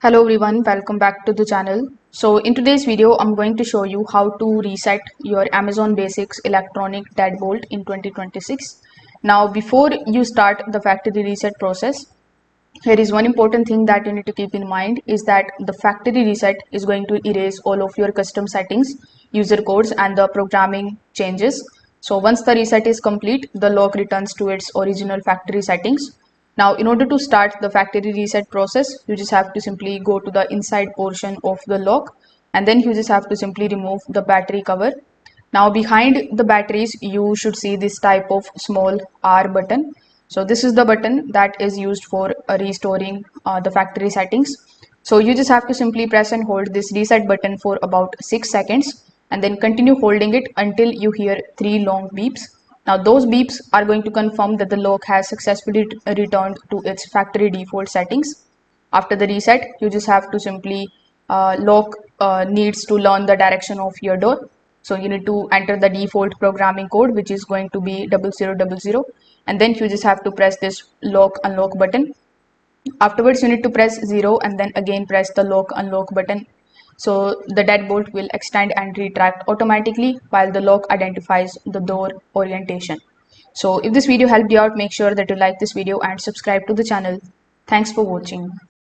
Hello everyone, welcome back to the channel. So in today's video, I'm going to show you how to reset your Amazon Basics electronic deadbolt in 2026. Now, before you start the factory reset process, here is one important thing that you need to keep in mind is that the factory reset is going to erase all of your custom settings, user codes and the programming changes. So once the reset is complete, the lock returns to its original factory settings. Now, in order to start the factory reset process, you just have to simply go to the inside portion of the lock and then you just have to simply remove the battery cover. Now behind the batteries, you should see this type of small R button. So this is the button that is used for restoring the factory settings. So you just have to simply press and hold this reset button for about 6 seconds and then continue holding it until you hear 3 long beeps. Now those beeps are going to confirm that the lock has successfully returned to its factory default settings. After the reset, you just have to simply lock needs to learn the direction of your door. So you need to enter the default programming code, which is going to be 0000, and then you just have to press this lock unlock button. Afterwards, you need to press 0 and then again press the lock unlock button. So the deadbolt will extend and retract automatically while the lock identifies the door orientation. So if this video helped you out, make sure that you like this video and subscribe to the channel. Thanks for watching.